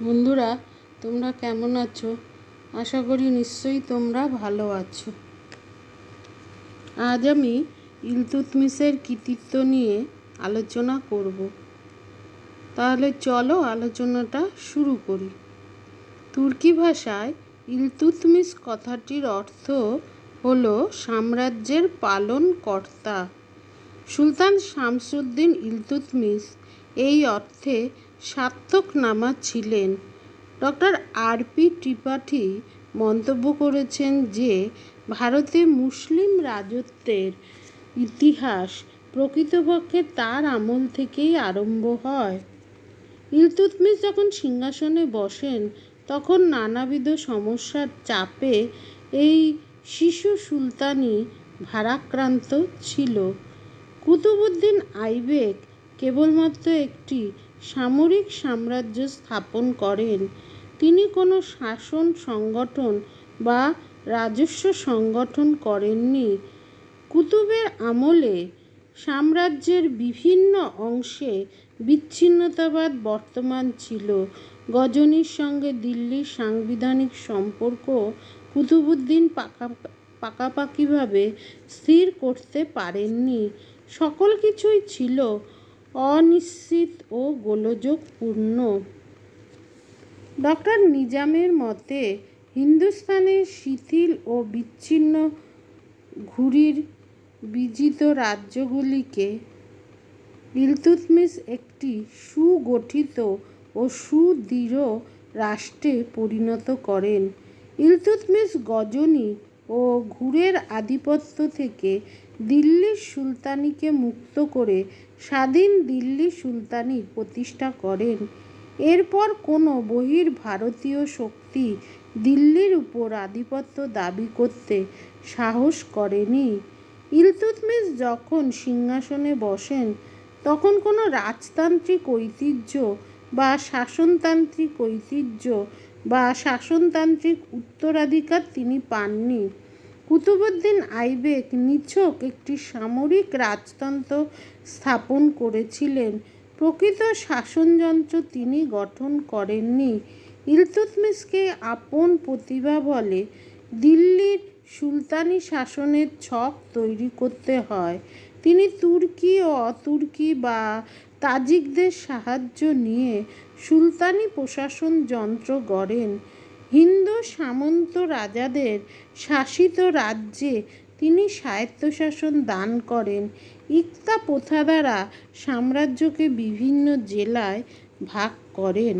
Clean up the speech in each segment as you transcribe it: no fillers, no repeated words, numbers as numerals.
বন্ধুরা, তোমরা কেমন আছো? আশা করি নিশ্চয়ই তোমরা ভালো আছো। আজ আমি ইলতুৎমিশের কৃতিত্ব নিয়ে আলোচনা করব। তাহলে চলো আলোচনাটা শুরু করি। তুর্কি ভাষায় ইলতুৎমিশ কথাটির অর্থ হলো সাম্রাজ্যের পালনকর্তা। সুলতান শামসুদ্দিন ইলতুৎমিশ এই অর্থে সার্থকনামা ছিলেন। ডক্টর আর.পি. ত্রিপাঠী মন্তব্য করেছেন যে ভারতে মুসলিম রাজত্বের ইতিহাস প্রকৃতপক্ষে তার আমল থেকেই আরম্ভ হয়। ইলতুৎমিশ যখন সিংহাসনে বসেন তখন নানাবিধ সমস্যার চাপে এই শিশু সুলতানি ভারাক্রান্ত ছিল। কুতুবউদ্দিন আইবেক কেবলমাত্র একটি সামরিক সাম্রাজ্য স্থাপন করেন। তিনি কোনো শাসন সংগঠন বা রাজস্ব সংগঠন করেননি। কুতুবের আমলে সাম্রাজ্যের বিভিন্ন অংশে বিচ্ছিন্নতাবাদ বর্তমান ছিল। গজনির সঙ্গে দিল্লির সাংবিধানিক সম্পর্ক কুতুবউদ্দিন পাকাপাকিভাবে স্থির করতে পারেননি। সকল কিছুই ছিল অনিশ্চিত ও গোলযোগপূর্ণ। ডক্টর নিজামের মতে হিন্দুস্তানের শিথিল ও বিচ্ছিন্ন ঘুরির বিজিত রাজ্যগুলিকে ইলতুৎমিশ একটি সুগঠিত ও সুদৃঢ় রাষ্ট্রে পরিণত করেন। ইলতুৎমিশ গজনি ও ঘুরের আধিপত্য থেকে দিল্লির সুলতানিকে মুক্ত করে স্বাধীন দিল্লি সুলতানি প্রতিষ্ঠা করেন। এরপর কোনো বহির্ভারতীয় শক্তি দিল্লির উপর আধিপত্য দাবি করতে সাহস করেনি। ইলতুৎমিশ যখন সিংহাসনে বসেন তখন কোনো রাজতান্ত্রিক ঐতিহ্য বা শাসনতান্ত্রিক ঐতিহ্য বা শাসনতান্ত্রিক উত্তরাধিকার তিনি পাননি। কুতুবউদ্দিন আইবেক নিছক একটি সামরিক রাজতন্ত্র স্থাপন করেছিলেন, প্রকৃত শাসনযন্ত্র তিনি গঠন করেননি। ইলতুৎমিশকে আপন প্রতিভা বলে দিল্লির সুলতানি শাসনের ছক তৈরি করতে হয়। তিনি তুর্কি ও অতুর্কি বা তাজিকদের সাহায্য নিয়ে সুলতানি প্রশাসন যন্ত্র গড়েন। হিন্দু সামন্ত রাজাদের শাসিত রাজ্যে তিনি স্বায়ত্তশাসন দান করেন। ইকতা প্রথা দ্বারা সাম্রাজ্যকে বিভিন্ন জেলায় ভাগ করেন।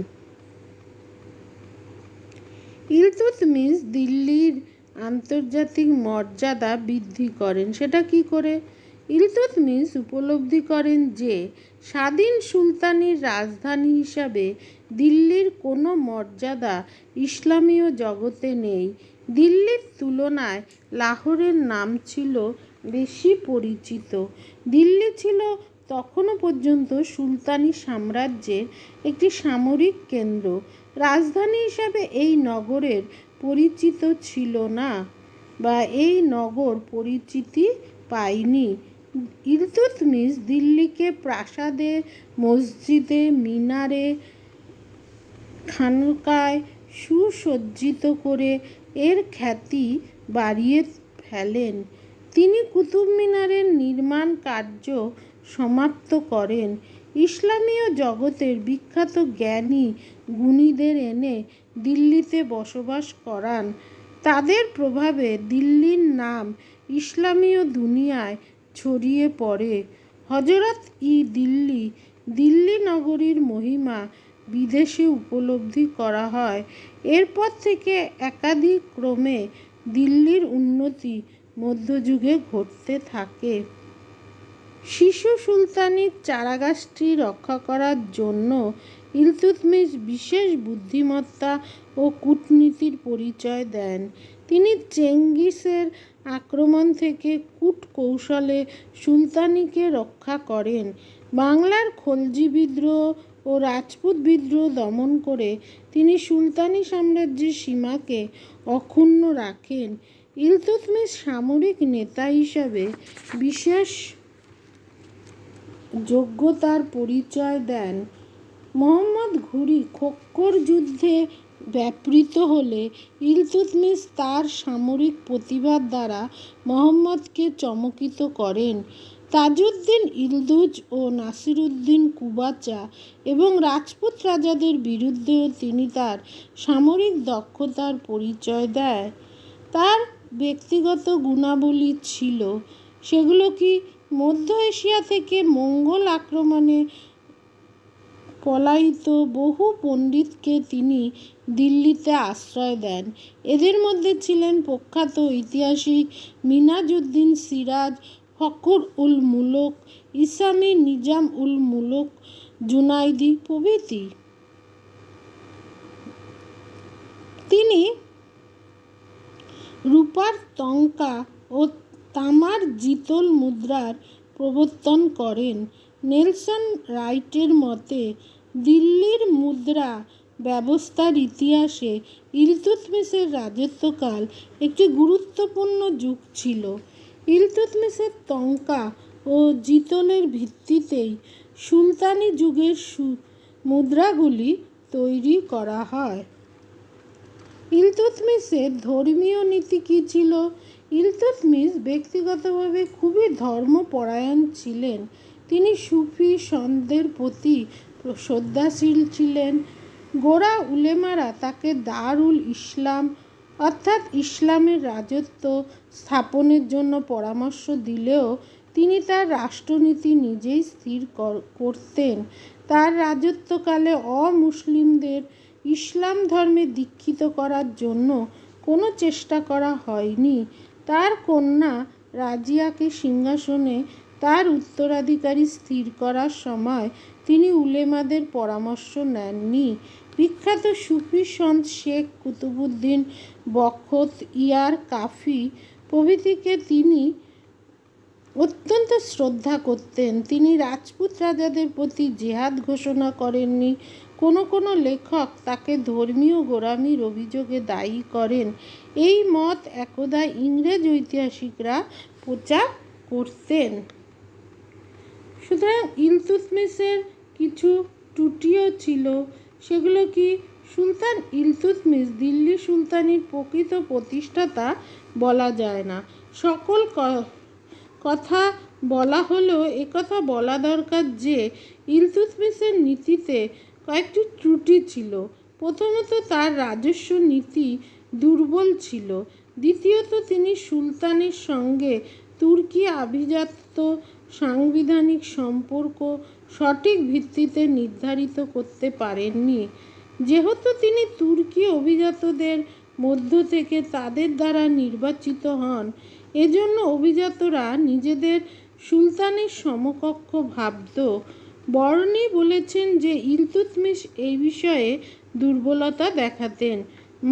ইলতুৎমিশ দিল্লির আন্তর্জাতিক মর্যাদা বৃদ্ধি করেন। সেটা কি করে? ইলতুৎমিশ উপলব্ধি করেন যে স্বাধীন সুলতানির রাজধানী হিসাবে দিল্লির কোনো মর্যাদা ইসলামীয় জগতে নেই। দিল্লির তুলনায় লাহোরের নাম ছিল বেশি পরিচিত। দিল্লি ছিল তখনও পর্যন্ত সুলতানি সাম্রাজ্যের একটি সামরিক কেন্দ্র। রাজধানী হিসাবে এই নগরের পরিচিত ছিল না বা এই নগর পরিচিতি পায়নি। ইলতুৎমিশ দিল্লিকে প্রাসাদে, মসজিদে, মিনারে, খানকায় সুসজ্জিত করে এর খ্যাতি বাড়িয়ে ফেলেন। তিনি কুতুব মিনারের নির্মাণ কার্য সমাপ্ত করেন। ইসলামীয় জগতের বিখ্যাত জ্ঞানী গুণীদের এনে দিল্লিতে বসবাস করান। তাদের প্রভাবে দিল্লির নাম ইসলামীয় দুনিয়ায় ছড়িয়ে পড়ে। হযরত-ই-দিল্লি দিল্লি নগরীর মহিমা বিদেশে উপলব্ধি করা হয়। এরপর থেকে একাধিক ক্রমে দিল্লির উন্নতি মধ্যযুগে ঘটতে থাকে। শিশু সুলতানির চারাগাছটি রক্ষা করার জন্য ইলতুৎমিশ বিশেষ বুদ্ধিমত্তা ও কূটনীতির পরিচয় দেন। তিনি চেঙ্গিসের আক্রমণ থেকে কূটকৌশলে সুলতানিকে রক্ষা করেন। বাংলার খলজি বিদ্রোহ ও রাজপুত বিদ্রোহ দমন করে তিনি সুলতানি সাম্রাজ্যের সীমাকে অক্ষুণ্ণ রাখেন। ইলতুৎমিশ সামরিক নেতা হিসাবে বিশেষ যোগ্যতার পরিচয় দেন। মোহাম্মদ ঘুরি খোক্কর যুদ্ধে ব্যাপৃত হলে ইলতুৎমিশ তার সামরিক প্রতিভার দ্বারা মোহাম্মদকে চমকিত করেন। তাজউদ্দিন ইলদুজ ও নাসিরউদ্দিন কুবাচা এবং রাজপুত রাজাদের বিরুদ্ধেও তিনি তার সামরিক দক্ষতার পরিচয় দেয়। তার ব্যক্তিগত গুণাবলী ছিল, সেগুলো কি মধ্য এশিয়া থেকে মঙ্গোল আক্রমণে পলায়িত বহু পণ্ডিতকে তিনি দিল্লিতে আশ্রয় দেন। এদের মধ্যে ছিলেন প্রখ্যাত ঐতিহাসিক মিনাজউদ্দিন সিরাজ, ফখর উল মুলক, ইসামি নিজাম উল মুলক জুনাইদি প্রভৃতি। তিনি রূপার টঙ্কা ও তামার জিতল মুদ্রার প্রবর্তন করেন। নেলসন রাইটের মতে দিল্লির মুদ্রা ব্যবস্থার ইতিহাসে ইলতুৎমিশের রাজত্বকাল একটি গুরুত্বপূর্ণ যুগ ছিল। ইলতুৎমিশের টঙ্কা ও জিতলের ভিত্তিতেই সুলতানি যুগের মুদ্রাগুলি তৈরি করা হয়। ইলতুৎমিশের ধর্মীয় নীতি কী ছিল? ইলতুৎমিশ ব্যক্তিগতভাবে খুবই ধর্মপরায়ণ ছিলেন। তিনি সুফি সন্তের প্রতি শ্রদ্ধাশীল ছিলেন। গোঁড়া উলেমারা তাকে দারুল ইসলাম অর্থাৎ ইসলামের রাজত্ব স্থাপনের জন্য পরামর্শ দিলেও তিনি তার রাষ্ট্রনীতি নিজেই স্থির করতেন। তার রাজত্বকালে অমুসলিমদের ইসলাম ধর্মে দীক্ষিত করার জন্য কোনো চেষ্টা করা হয়নি। তার কন্যা রাজিয়াকে সিংহাসনে তার উত্তরাধিকারী স্থির করার সময় তিনি উলেমাদের পরামর্শ নেননি। বিখ্যাত সুফি সন্ত শেখ কুতুবউদ্দিন বখত ইয়ার কাফি প্রভৃতিকে তিনি অত্যন্ত শ্রদ্ধা করতেন। তিনি রাজপুত রাজাদের প্রতি জেহাদ ঘোষণা করেননি। কোনো কোনো লেখক তাকে ধর্মীয় গোঁড়ামির অভিযোগে দায়ী করেন। এই মত একদা ইংরেজ ঐতিহাসিকরা প্রচার করতেন। সুতরাং ইলতুৎমিশের কিছু ত্রুটিও ছিল, সেগুলো কি? সুলতান ইলতুৎমিশ দিল্লি সুলতানির প্রকৃত প্রতিষ্ঠাতা বলা যায় না। সকল কথা বলা হলেও একথা বলা দরকার যে ইলতুৎমিশের নীতিতে কয়েকটি ত্রুটি ছিল। প্রথমত, তার রাজস্ব নীতি দুর্বল ছিল। দ্বিতীয়ত, তিনি সুলতানের সঙ্গে তুর্কি আভিজাত্য সাংবিধানিক সম্পর্ক সঠিক ভিত্তিতে নির্ধারিত করতে পারেননি। যেহেতু তিনি তুর্কি অভিজাতদের মধ্য থেকে তাদের দ্বারা নির্বাচিত হন, এজন্য অভিজাতরা নিজেদের সুলতানের সমকক্ষ ভাবত। বর্ণী বলেছেন যে ইলতুৎমিশ এই বিষয়ে দুর্বলতা দেখাতেন।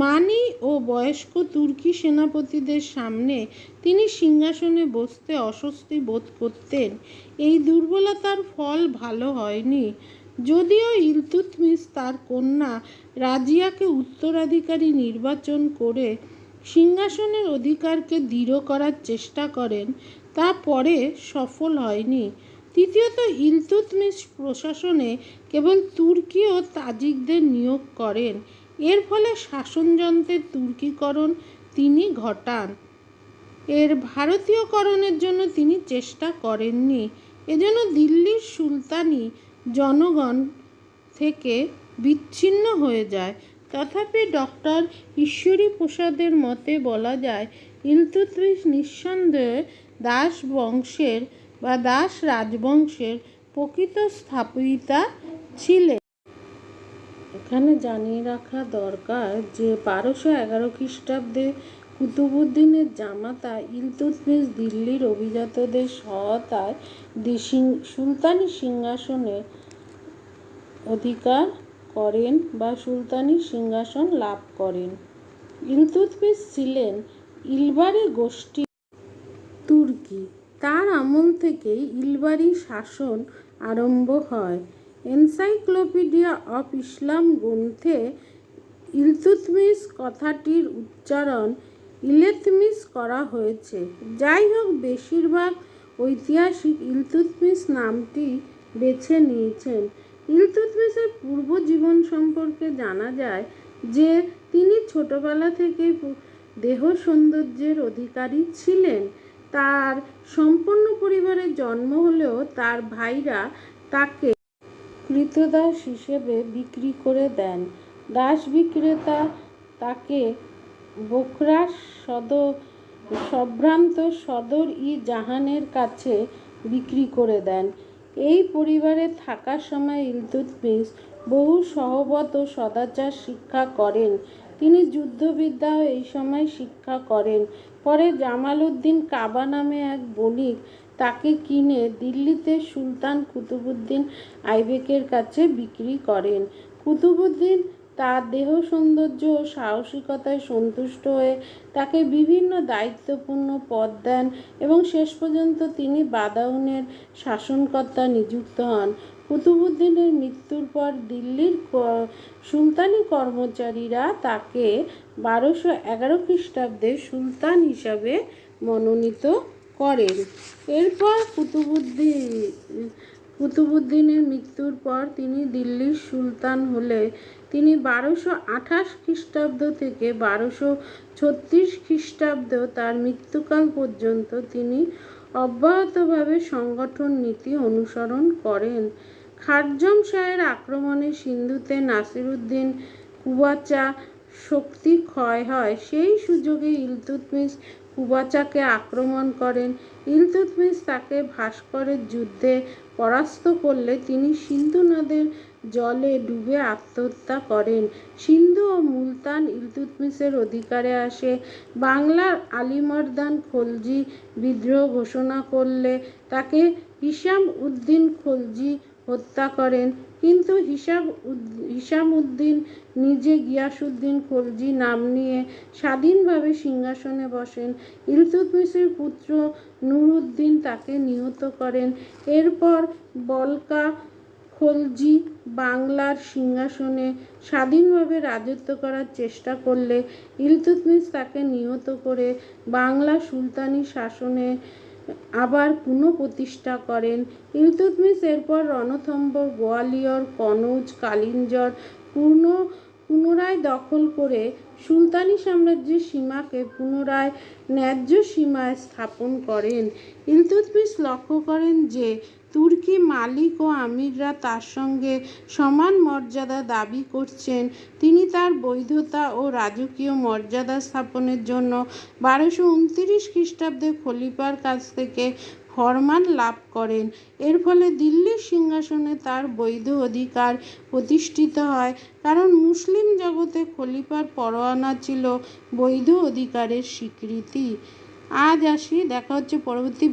মানি ও বয়স্ক তুর্কি সেনাপতিদের সামনে তিনি সিংহাসনে বসতে অস্বস্তি বোধ করতেন। এই দুর্বলতার ফল ভালো হয়নি। যদিও ইলতুৎমিশ তার কন্যা রাজিয়াকে উত্তরাধিকারী নির্বাচন করে সিংহাসনের অধিকারকে দৃঢ় করার চেষ্টা করেন, তা পরে সফল হয়নি। তৃতীয়ত, ইলতুৎমিশ প্রশাসনে কেবল তুর্কি ও তাজিকদের নিয়োগ করেন। এর ফলে শাসনযন্ত্রের তুর্কিকরণ তিনি ঘটান। এর ভারতীয়করণের জন্য তিনি চেষ্টা করেননি। এজন্য দিল্লির সুলতানি জনগণ থেকে বিচ্ছিন্ন হয়ে যায়। তথাপি ডক্টর ঈশ্বরী প্রসাদের মতে বলা যায়, ইলতুৎমিশ নিঃসন্দেহে দাস বংশের বা দাস রাজবংশের প্রকৃত স্থাপয়িতা ছিলেন। এখানে জানিয়ে রাখা দরকার যে 1211 খ্রিস্টাব্দে কুতুবউদ্দিনের জামাতা ইলতুৎমিশ দিল্লির অভিজাতদের সহায়তায় সুলতানি সিংহাসনে অধিকার করেন বা সুলতানি সিংহাসন লাভ করেন। ইলতুৎমিশ ছিলেন ইলবারি গোষ্ঠী তুর্কি। তার আমল থেকেই ইলবারি শাসন আরম্ভ হয়। এনসাইক্লোপিডিয়া অফ ইসলাম গ্রন্থে ইলতুৎমিশ কথাটির উচ্চারণ ইলেতমিশ করা হয়েছে। যাই হোক, বেশিরভাগ ঐতিহাসিক ইলতুৎমিশ নামটি বেছে নিয়েছেন। ইলতুৎমিশের পূর্ব জীবন সম্পর্কে জানা যায় যে তিনি ছোটবেলা থেকেই দেহ সৌন্দর্যের অধিকারী ছিলেন। তার সম্পন্ন পরিবারে জন্ম হলেও তার ভাইরা তাকে কৃতদাস হিসেবে বিক্রি করে দেন। দাস বিক্রেতা তাকে বোখরা সম্ভ্রান্ত সদর-ই-জাহানের কাছে বিক্রি করে দেন। এই পরিবারে থাকার সময় ইলতুৎমিশ বহু সহবত ও সদাচার শিক্ষা করেন। তিনি যুদ্ধবিদ্যাও এই সময় শিক্ষা করেন। পরে জামাল উদ্দিন কাবা নামে এক বণিক তাকে কিনে দিল্লিতে সুলতান কুতুবউদ্দিন আইবেকের কাছে বিক্রি করেন। কুতুবউদ্দিন তার দেহ সৌন্দর্য ও সাহসিকতায় সন্তুষ্ট হয়ে তাকে বিভিন্ন দায়িত্বপূর্ণ পদ দেন এবং শেষ পর্যন্ত তিনি বাদাউনের শাসনকর্তা নিযুক্ত হন। কুতুবউদ্দিনের মৃত্যুর পর দিল্লির সুলতানি কর্মচারীরা তাকে 1211 খ্রিস্টাব্দে সুলতান হিসাবে মনোনীত করেন। এরপর কুতুবউদ্দিনের মৃত্যুর পর তিনি দিল্লির সুলতান হলে তিনি 1228 খ্রিস্টাব্দ থেকে 1236 খ্রিস্টাব্দ তার মৃত্যুকাল পর্যন্ত তিনি অব্যাহতভাবে সংগঠন নীতি অনুসরণ করেন। খারজম শাহের আক্রমণে সিন্ধুতে নাসিরউদ্দিন কুবাচা শক্তি ক্ষয় হয়। সেই সুযোগে ইলতুৎমিশ কুবাচাকে আক্রমণ করেন। ইলতুৎমিশ তাকে ভাস্করের যুদ্ধে পরাস্ত করলে তিনি সিন্ধু নদের জলে ডুবে আত্মহত্যা করেন। সিন্ধু ও মুলতান ইলতুৎমিশের অধিকারে আসে। বাংলার আলীমর্দান খলজি বিদ্রোহ ঘোষণা করলে তাকে হিসাম উদ্দিন খলজি হত্যা করেন, কিন্তু হিসাম উদ্দিন নিজে গিয়াসউদ্দিন খলজি নাম নিয়ে স্বাধীনভাবে সিংহাসনে বসেন। ইলতুৎমিশের পুত্র নুরউদ্দিন তাকে নিহত করেন। এরপর বলকা খলজি বাংলার সিংহাসনে স্বাধীনভাবে রাজত্ব করার চেষ্টা করলে ইলতুৎমিশ তাকে নিহত করে বাংলা সুলতানি শাসনে আবার পুনঃপ্রতিষ্ঠা করেন। ইলতুৎমিশ এরপর রণথম্বর, গোয়ালিয়র, কনৌজ, কালিঞ্জর পুনরায় দখল করে সুলতানি সাম্রাজ্যের সীমাকে পুনরায় ন্যায্য সীমায় স্থাপন করেন। ইলতুৎমিশ লক্ষ্য করেন যে তুর্কি মালিক ও আমিররা তার সঙ্গে সমান মর্যাদা দাবি করছেন। তিনি তার বৈধতা ও রাজকীয় মর্যাদা স্থাপনের জন্য 1229 খ্রিস্টাব্দে খলিফার কাছ থেকে ফরমান লাভ করেন। এর ফলে দিল্লির সিংহাসনে তার বৈধ অধিকার প্রতিষ্ঠিত হয়, কারণ মুসলিম জগতে খলিফার পরোয়ানা ছিল বৈধ অধিকারের স্বীকৃতি। আজ আসি, দেখা হচ্ছে পরবর্তী ভিডিও।